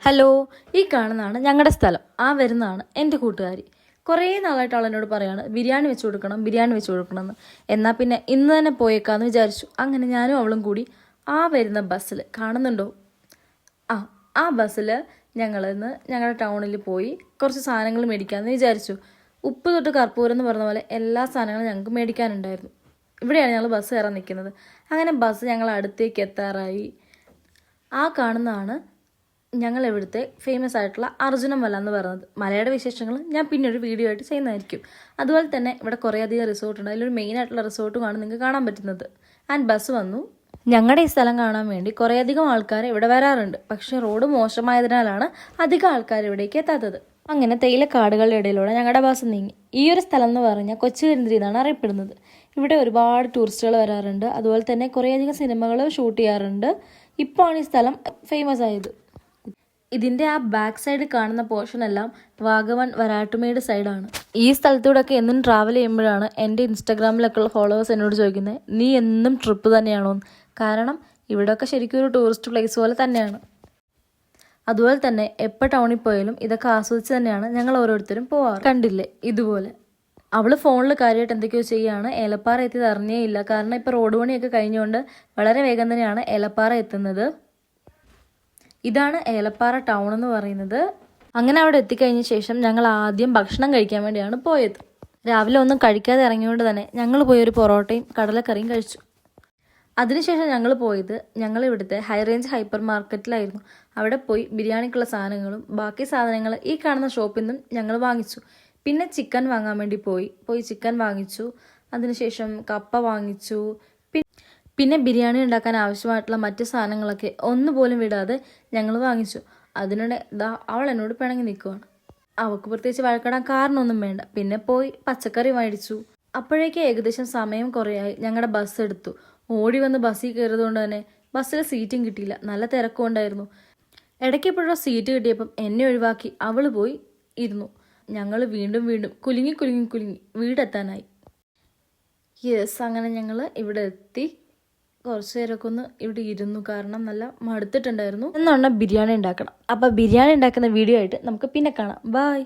Hello, ഈ കാണുന്നതാണ് ഞങ്ങളുടെ സ്ഥലം. ആ വരുന്നതാണ് എൻ്റെ കൂട്ടുകാരി. കുറേ നാളായിട്ട് അവൾ എന്നോട് പറയാണ് ബിരിയാണി വെച്ച് കൊടുക്കണം എന്ന്. എന്നാൽ പിന്നെ ഇന്ന് തന്നെ പോയേക്കാന്ന് വിചാരിച്ചു. അങ്ങനെ ഞാനും അവളും കൂടി ആ വരുന്ന ബസ്സിൽ കാണുന്നുണ്ടോ, ആ ബസ്സിൽ ഞങ്ങളിന്ന് ഞങ്ങളുടെ ടൗണിൽ പോയി കുറച്ച് സാധനങ്ങൾ മേടിക്കാമെന്ന് വിചാരിച്ചു. ഉപ്പ് തൊട്ട് കർപ്പൂരം എന്ന് പറഞ്ഞ പോലെ എല്ലാ സാധനങ്ങളും ഞങ്ങൾക്ക് മേടിക്കാനുണ്ടായിരുന്നു. ഇവിടെയാണ് ഞങ്ങൾ ബസ് കയറാൻ നിൽക്കുന്നത്. അങ്ങനെ ബസ് ഞങ്ങൾ അടുത്തേക്ക് എത്താറായി. ആ കാണുന്നതാണ് ഞങ്ങൾ ഇവിടുത്തെ ഫേമസ് ആയിട്ടുള്ള അർജുന മല എന്ന് പറയുന്നത്. മലയുടെ വിശേഷങ്ങൾ ഞാൻ പിന്നെ ഒരു വീഡിയോ ആയിട്ട് ചെയ്യുന്നതായിരിക്കും. അതുപോലെ തന്നെ ഇവിടെ കുറേയധികം റിസോർട്ടുണ്ട്. അതിലൊരു മെയിൻ ആയിട്ടുള്ള റിസോർട്ടുമാണ് നിങ്ങൾക്ക് കാണാൻ പറ്റുന്നത്. ആൻഡ് ബസ് വന്നു. ഞങ്ങളുടെ ഈ സ്ഥലം കാണാൻ വേണ്ടി കുറേയധികം ആൾക്കാർ ഇവിടെ വരാറുണ്ട്. പക്ഷേ റോഡ് മോശമായതിനാലാണ് അധികം ആൾക്കാർ ഇവിടേക്ക് എത്താത്തത്. അങ്ങനെ തേയിലക്കാടുകളുടെ ഇടയിലൂടെ ഞങ്ങളുടെ ബസ് നീങ്ങി. ഈ ഒരു സ്ഥലം എന്ന് പറഞ്ഞാൽ കൊച്ചുകരിന്തിരി എന്നാണ് അറിയപ്പെടുന്നത്. ഇവിടെ ഒരുപാട് ടൂറിസ്റ്റുകൾ വരാറുണ്ട്. അതുപോലെ തന്നെ കുറേയധികം സിനിമകൾ ഷൂട്ട് ചെയ്യാറുണ്ട്. ഇപ്പോൾ ആണ് ഈ സ്ഥലം ഫേമസ് ആയത്. ഇതിൻ്റെ ആ ബാക്ക് സൈഡ് കാണുന്ന പോർഷൻ എല്ലാം വാഗമൺ വരാട്ടുമേട് സൈഡാണ്. ഈ സ്ഥലത്തൂടെയൊക്കെ എന്നും ട്രാവൽ ചെയ്യുമ്പോഴാണ് എൻ്റെ ഇൻസ്റ്റാഗ്രാമിലൊക്കെ ഉള്ള ഫോളോവേഴ്സ് എന്നോട് ചോദിക്കുന്നത്, നീ എന്നും ട്രിപ്പ് തന്നെയാണോ എന്ന്. കാരണം ഇവിടെയൊക്കെ ശരിക്കും ഒരു ടൂറിസ്റ്റ് പ്ലേസ് പോലെ തന്നെയാണ്. അതുപോലെ തന്നെ എപ്പോൾ ടൗണിൽ പോയാലും ഇതൊക്കെ ആസ്വദിച്ച് തന്നെയാണ് ഞങ്ങൾ ഓരോരുത്തരും പോവാറ്. കണ്ടില്ലേ ഇതുപോലെ അവൾ ഫോണിൽ കാര്യമായിട്ട് എന്തൊക്കെയോ ചെയ്യുകയാണ്. ഏലപ്പാറ എത്തിയത് അറിഞ്ഞേ ഇല്ല. കാരണം ഇപ്പോൾ റോഡ് പണിയൊക്കെ കഴിഞ്ഞുകൊണ്ട് വളരെ വേഗം തന്നെയാണ് ഏലപ്പാറ എത്തുന്നത്. ഇതാണ് ഏലപ്പാറ ടൗൺ എന്ന് പറയുന്നത്. അങ്ങനെ അവിടെ എത്തിക്കഴിഞ്ഞ ശേഷം ഞങ്ങൾ ആദ്യം ഭക്ഷണം കഴിക്കാൻ വേണ്ടിയാണ് പോയത്. രാവിലെ ഒന്നും കഴിക്കാതെ ഇറങ്ങിയോണ്ട് തന്നെ ഞങ്ങൾ പോയി ഒരു പൊറോട്ടയും കടലക്കറിയും കഴിച്ചു. അതിനുശേഷം ഞങ്ങൾ പോയത് ഇവിടുത്തെ ഹൈ റേഞ്ച് ഹൈപ്പർ മാർക്കറ്റിലായിരുന്നു. അവിടെ പോയി ബിരിയാണിക്കുള്ള സാധനങ്ങളും ബാക്കി സാധനങ്ങൾ ഈ കാണുന്ന ഷോപ്പിൽ നിന്നും ഞങ്ങൾ വാങ്ങിച്ചു. പിന്നെ ചിക്കൻ വാങ്ങാൻ വേണ്ടി പോയി ചിക്കൻ വാങ്ങിച്ചു. അതിനുശേഷം കപ്പ വാങ്ങിച്ചു. പിന്നെ ബിരിയാണി ഉണ്ടാക്കാൻ ആവശ്യമായിട്ടുള്ള മറ്റ് സാധനങ്ങളൊക്കെ ഒന്നുപോലും വിടാതെ ഞങ്ങൾ വാങ്ങിച്ചു. അതിനിടെ അവൾ എന്നോട് പിണങ്ങി നിൽക്കുവാണ്. അവൾക്ക് പ്രത്യേകിച്ച് വഴക്കിടാൻ കാരണമൊന്നും വേണ്ട. പിന്നെ പോയി പച്ചക്കറി മേടിച്ചു. അപ്പോഴേക്കും ഏകദേശം സമയം കുറേയായി. ഞങ്ങളുടെ ബസ് എടുത്തു. ഓടി വന്ന് ബസ്സിൽ കയറിയതുകൊണ്ട് തന്നെ ബസ്സിൽ സീറ്റും കിട്ടിയില്ല. നല്ല തിരക്കും ഉണ്ടായിരുന്നു. ഇടയ്ക്ക് എപ്പോഴോ സീറ്റ് കിട്ടിയപ്പം എന്നെ ഒഴിവാക്കി അവൾ പോയി ഇരുന്നു. ഞങ്ങൾ വീണ്ടും കുലുങ്ങി വീടെത്താനായി. യെസ്, അങ്ങനെ ഞങ്ങൾ ഇവിടെ എത്തി. കുറച്ച് നേരമൊക്കെ ഒന്ന് ഇവിടെ ഇരുന്നു. കാരണം നല്ല മടുത്തിട്ടുണ്ടായിരുന്നു. എന്നുണ്ടെങ്കിൽ ബിരിയാണി ഉണ്ടാക്കണം. അപ്പോൾ ബിരിയാണി ഉണ്ടാക്കുന്ന വീഡിയോ ആയിട്ട് നമുക്ക് പിന്നെ കാണാം. ബൈ.